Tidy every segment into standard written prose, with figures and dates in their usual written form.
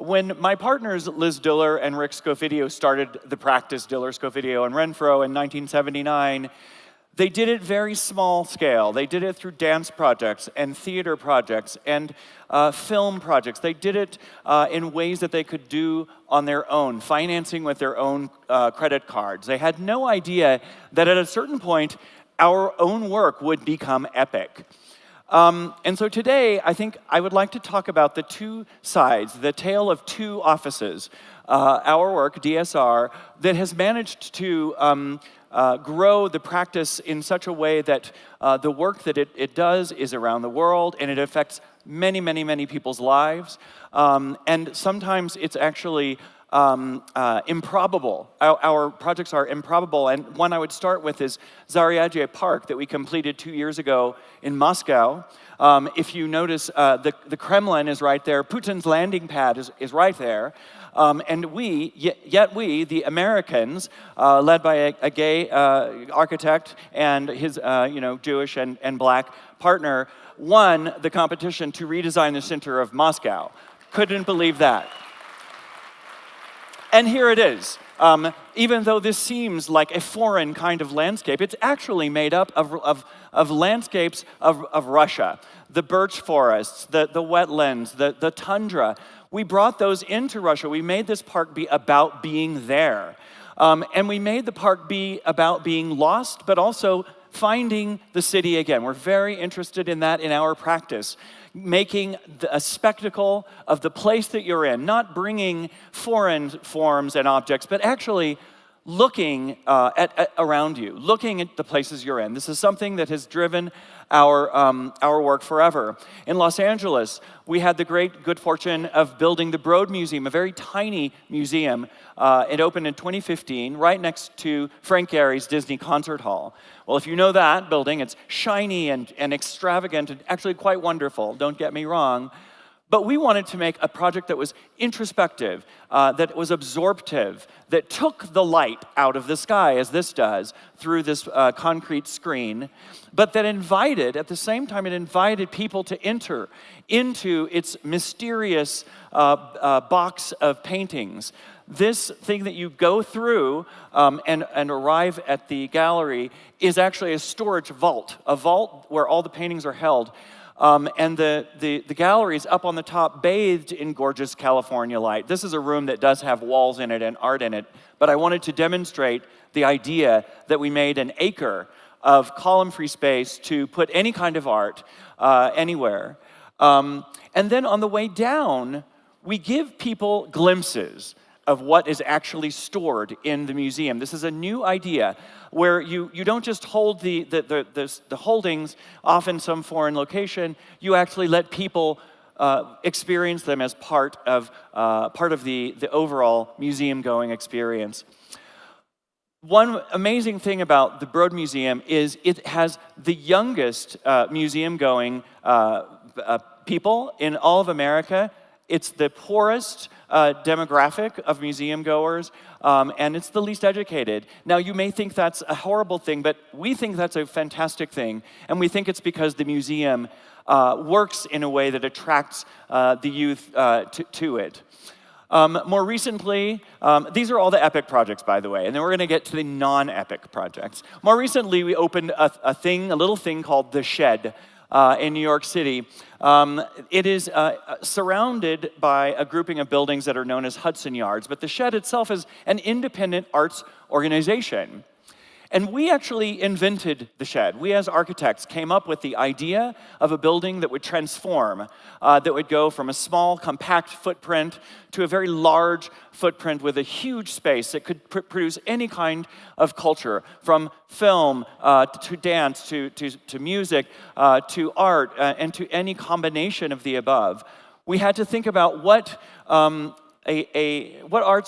When my partners Liz Diller and Rick Scofidio started the practice, Diller, Scofidio, and Renfro in 1979, they did it very small scale. They did it through dance projects and theater projects and film projects. They did it in ways that they could do on their own, financing with their own credit cards. They had no idea that at a certain point, our own work would become epic. And so today, I think I would like to talk about the two sides, the tale of two offices. Our work, DSR, that has managed to grow the practice in such a way that the work that it does is around the world, and it affects many, many, many people's lives. And sometimes it's actually improbable. Our projects are improbable, and one I would start with is Zariaje Park that we completed 2 years ago in Moscow. If you notice, the Kremlin is right there, Putin's landing pad is right there, and yet we, the Americans, led by a gay architect and his Jewish and black partner, won the competition to redesign the center of Moscow. Couldn't believe that. And here it is. Even though this seems like a foreign kind of landscape, it's actually made up of landscapes of Russia. The birch forests, the wetlands, the tundra. We brought those into Russia. We made this park be about being there. And we made the park be about being lost, but also finding the city again. We're very interested in that in our practice. Making a spectacle of the place that you're in, not bringing foreign forms and objects, but actually looking at around you, looking at the places you're in. This is something that has driven our work forever. In Los Angeles, we had the great good fortune of building the Broad Museum, a very tiny museum. It opened in 2015, right next to Frank Gehry's Disney Concert Hall. Well, if you know that building, it's shiny and extravagant and actually quite wonderful, don't get me wrong. But we wanted to make a project that was introspective, that was absorptive, that took the light out of the sky, as this does, through this concrete screen, but that at the same time, it invited people to enter into its mysterious box of paintings. This thing that you go through and arrive at the gallery is actually a storage vault, a vault where all the paintings are held. And the gallery is up on the top, bathed in gorgeous California light. This is a room that does have walls in it and art in it, but I wanted to demonstrate the idea that we made an acre of column-free space to put any kind of art anywhere. And then on the way down, we give people glimpses of what is actually stored in the museum. This is a new idea where you don't just hold the holdings off in some foreign location, you actually let people experience them as part of the overall museum-going experience. One amazing thing about the Broad Museum is it has the youngest museum-going people in all of America. It's the poorest demographic of museum goers, and it's the least educated. Now, you may think that's a horrible thing, but we think that's a fantastic thing, and we think it's because the museum works in a way that attracts the youth to it. More recently, these are all the epic projects, by the way, and then we're going to get to the non-epic projects. More recently, we opened a little thing called The Shed, in New York City. It is surrounded by a grouping of buildings that are known as Hudson Yards, but the Shed itself is an independent arts organization. And we actually invented the Shed. We as architects came up with the idea of a building that would transform, that would go from a small, compact footprint to a very large footprint with a huge space that could produce any kind of culture, from film to dance to music to art and to any combination of the above. We had to think about what arts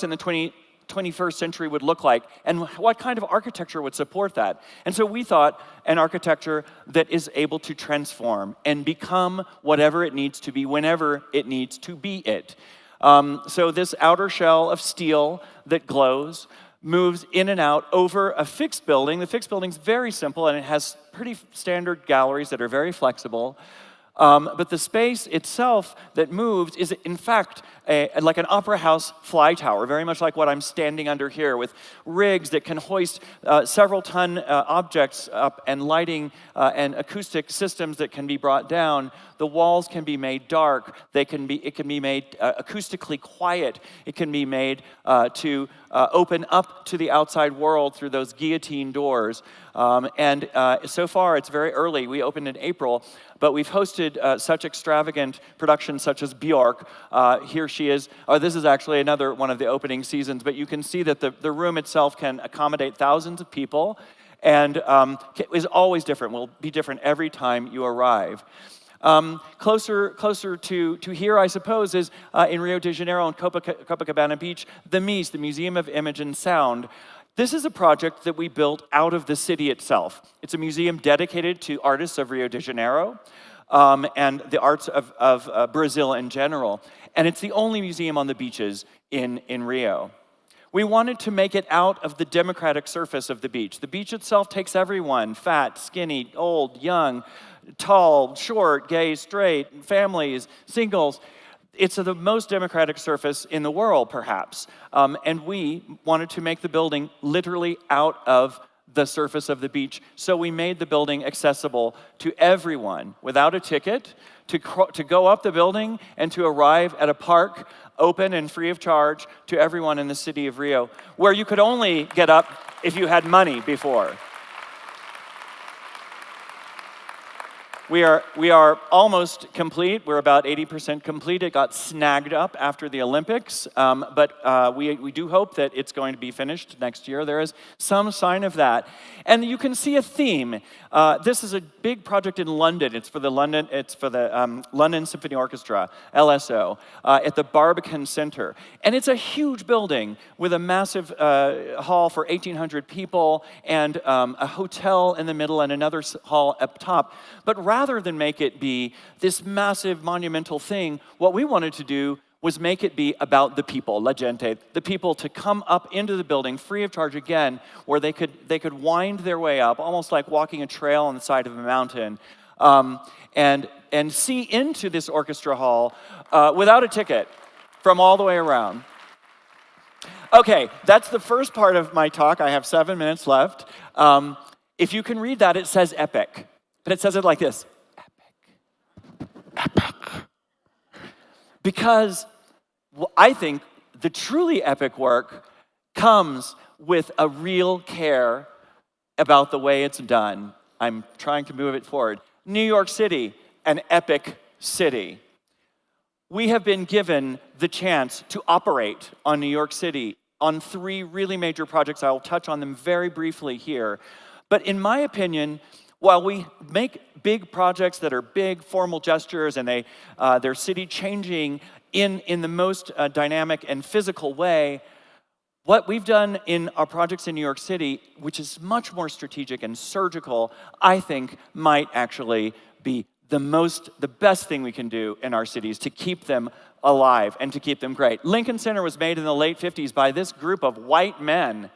in the 21st century would look like, and what kind of architecture would support that. And so we thought an architecture that is able to transform and become whatever it needs to be whenever it needs to be it. So this outer shell of steel that glows moves in and out over a fixed building. The fixed building's very simple, and it has pretty standard galleries that are very flexible. But the space itself that moves is, in fact, like an opera house fly tower, very much like what I'm standing under here, with rigs that can hoist several ton objects up, and lighting and acoustic systems that can be brought down. The walls can be made dark. It can be made acoustically quiet. It can be made to open up to the outside world through those guillotine doors. So far, it's very early. We opened in April, but we've hosted such extravagant productions such as Björk. Here she is. This is actually another one of the opening seasons, but you can see that the room itself can accommodate thousands of people, and is always different. Will be different every time you arrive. Closer to here, I suppose, is in Rio de Janeiro on Copacabana Beach, the MIS, the Museum of Image and Sound. This is a project that we built out of the city itself. It's a museum dedicated to artists of Rio de Janeiro and the arts of Brazil in general. And it's the only museum on the beaches in Rio. We wanted to make it out of the democratic surface of the beach. The beach itself takes everyone, fat, skinny, old, young, tall, short, gay, straight, families, singles. It's the most democratic surface in the world, perhaps. And we wanted to make the building literally out of the surface of the beach. So we made the building accessible to everyone without a ticket, to go up the building and to arrive at a park open and free of charge to everyone in the city of Rio, where you could only get up if you had money before. We are almost complete. We're about 80% complete. It got snagged up after the Olympics, but we do hope that it's going to be finished next year. There is some sign of that. And you can see a theme. This is a big project in London. It's for the London Symphony Orchestra, LSO, at the Barbican Center. And it's a huge building with a massive hall for 1,800 people and a hotel in the middle and another hall up top. But rather than make it be this massive monumental thing, what we wanted to do was make it be about the people, la gente, the people to come up into the building free of charge again, where they could wind their way up, almost like walking a trail on the side of a mountain, and see into this orchestra hall without a ticket from all the way around. Okay, that's the first part of my talk. I have 7 minutes left. If you can read that, it says epic. And it says it like this, epic, epic. Because I think the truly epic work comes with a real care about the way it's done. I'm trying to move it forward. New York City, an epic city. We have been given the chance to operate on New York City on 3 really major projects. I will touch on them very briefly here. But in my opinion, while we make big projects that are big formal gestures and they're city changing in the most dynamic and physical way, what we've done in our projects in New York City, which is much more strategic and surgical, I think might actually be the best thing we can do in our cities to keep them alive and to keep them great. Lincoln Center was made in the late 50s by this group of white men.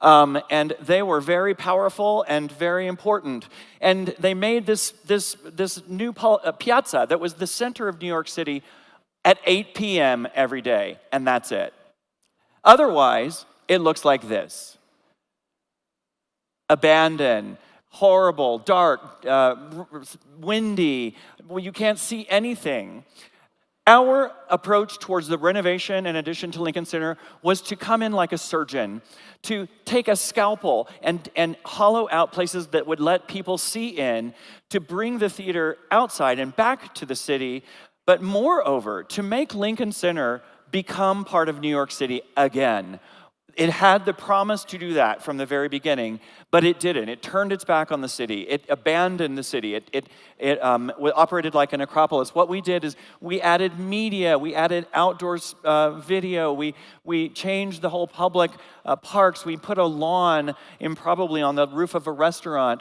And they were very powerful and very important. And they made this new piazza that was the center of New York City at 8 p.m. every day, and that's it. Otherwise, it looks like this. Abandoned, horrible, dark, windy, you can't see anything. Our approach towards the renovation and addition to Lincoln Center was to come in like a surgeon, to take a scalpel and hollow out places that would let people see in, to bring the theater outside and back to the city, but moreover, to make Lincoln Center become part of New York City again. It had the promise to do that from the very beginning, but it didn't. It turned its back on the city. It abandoned the city. It operated like an acropolis. What we did is we added media. We added outdoors video. We changed the whole public parks. We put a lawn probably on the roof of a restaurant,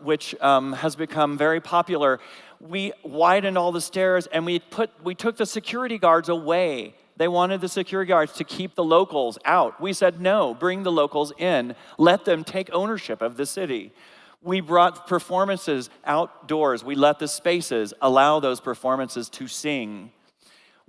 which has become very popular. We widened all the stairs, and we took the security guards away. They wanted the security guards to keep the locals out. We said, no, bring the locals in. Let them take ownership of the city. We brought performances outdoors. We let the spaces allow those performances to sing.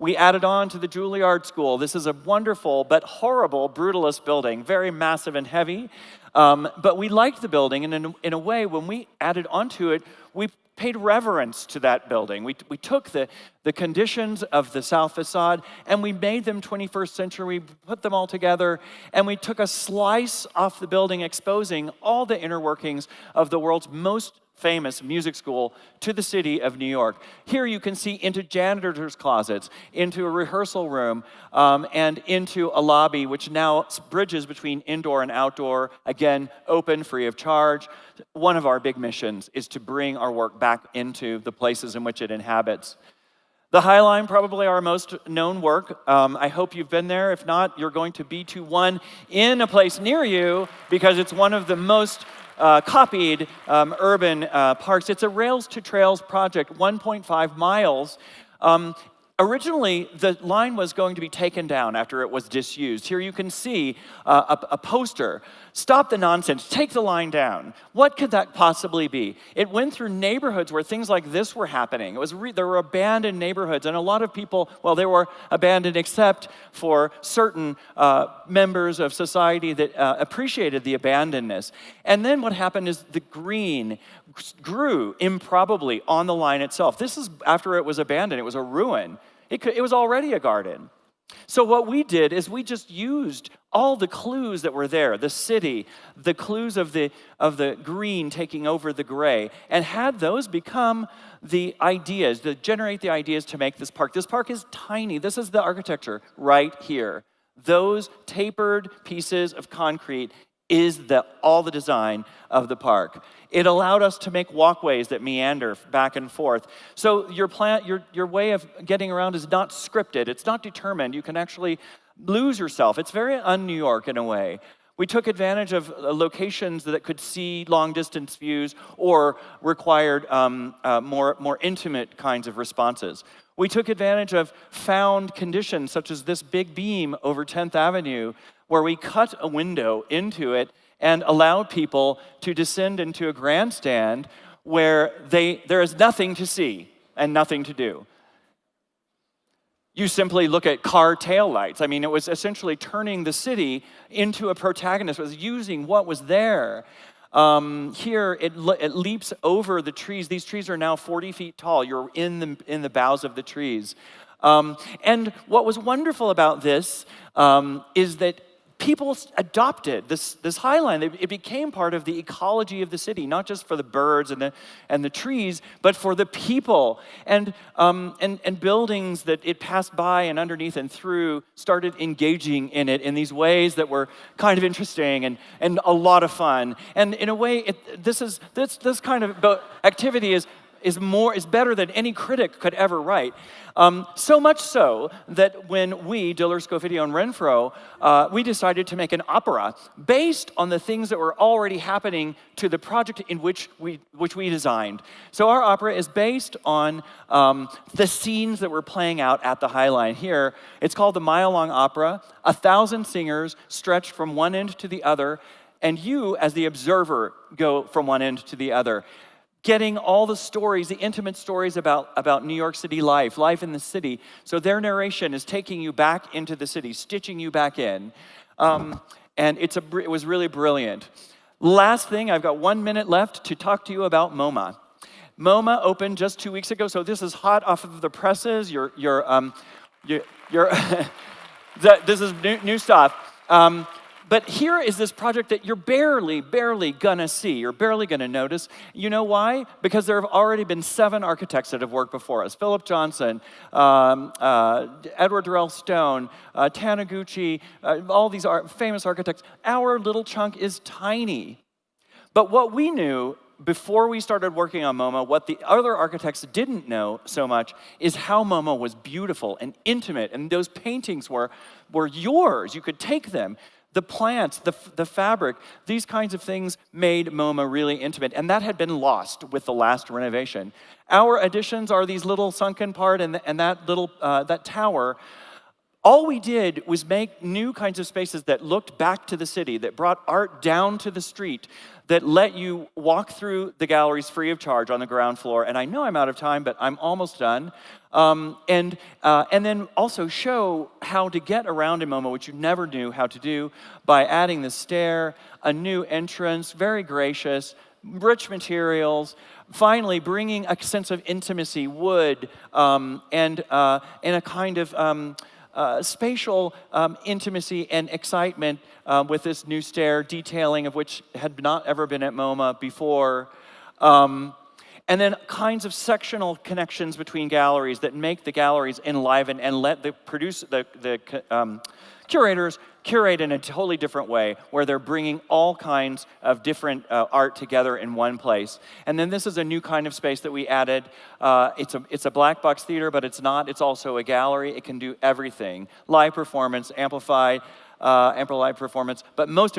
We added on to the Juilliard School. This is a wonderful but horrible brutalist building, very massive and heavy. But we liked the building, and in a way, when we added onto it, we paid reverence to that building. We took the conditions of the south facade and we made them 21st century. We put them all together and we took a slice off the building, exposing all the inner workings of the world's most famous music school to the city of New York. Here you can see into janitors' closets, into a rehearsal room, and into a lobby, which now bridges between indoor and outdoor, again, open, free of charge. One of our big missions is to bring our work back into the places in which it inhabits. The High Line, probably our most known work. I hope you've been there. If not, you're going to be to one in a place near you because it's one of the most copied urban parks. It's a rails to trails project, 1.5 miles. Originally, the line was going to be taken down after it was disused. Here you can see a poster. Stop the nonsense, take the line down. What could that possibly be? It went through neighborhoods where things like this were happening. There were abandoned neighborhoods, and a lot of people, well, they were abandoned except for certain members of society that appreciated the abandonedness. And then what happened is the green grew improbably on the line itself. This is after it was abandoned. It was a ruin. It was already a garden. So what we did is we just used all the clues that were there, the city, the clues of the green taking over the gray, and had those become the ideas, to generate the ideas to make this park. This park is tiny. This is the architecture right here. Those tapered pieces of concrete is all the design of the park. It allowed us to make walkways that meander back and forth. So your way of getting around is not scripted. It's not determined. You can actually lose yourself. It's very un-New York in a way. We took advantage of locations that could see long-distance views or required more intimate kinds of responses. We took advantage of found conditions, such as this big beam over 10th Avenue, where we cut a window into it and allowed people to descend into a grandstand where there is nothing to see and nothing to do. You simply look at car taillights. I mean, it was essentially turning the city into a protagonist. It was using what was there. Here, it leaps over the trees. These trees are now 40 feet tall. You're in the boughs of the trees. And what was wonderful about this is that people adopted this High Line. It became part of the ecology of the city, not just for the birds and the trees, but for the people. And buildings that it passed by and underneath and through started engaging in it in these ways that were kind of interesting and a lot of fun. And in a way, this kind of activity is better than any critic could ever write. So much so that when we, Diller, Scofidio, and Renfro, we decided to make an opera based on the things that were already happening to the project in which we designed. So our opera is based on the scenes that were playing out at the High Line. Here, it's called the Mile Long Opera, 1,000 singers stretched from one end to the other, and you, as the observer, go from one end to the other, getting all the stories, the intimate stories about New York City life in the city. So their narration is taking you back into the city, stitching you back in. And it was really brilliant. Last thing, I've got 1 minute left to talk to you about Moma. Moma opened just 2 weeks ago, so this is hot off of the presses. This is new stuff. But here is this project that you're barely gonna see. You're barely gonna notice. You know why? Because there have already been 7 architects that have worked before us. Philip Johnson, Edward Durrell Stone, Taniguchi, all these famous architects. Our little chunk is tiny. But what we knew before we started working on Moma, what the other architects didn't know so much is how Moma was beautiful and intimate, and those paintings were yours. You could take them. The plants, the fabric, these kinds of things made Moma really intimate, and that had been lost with the last renovation. Our additions are these little sunken part and that little that tower. All we did was make new kinds of spaces that looked back to the city, that brought art down to the street, that let you walk through the galleries free of charge on the ground floor. And I know I'm out of time, but I'm almost done. And then also show how to get around in Moma, which you never knew how to do, by adding the stair, a new entrance, very gracious, rich materials, finally bringing a sense of intimacy, wood, and a kind of spatial intimacy and excitement with this new stair, detailing of which had not ever been at Moma before. And then kinds of sectional connections between galleries that make the galleries enliven and let the curators curate in a totally different way, where they're bringing all kinds of different art together in one place. And then this is a new kind of space that we added. It's a black box theater, but it's not. It's also a gallery. It can do everything: live performance, amplified performance, but most importantly,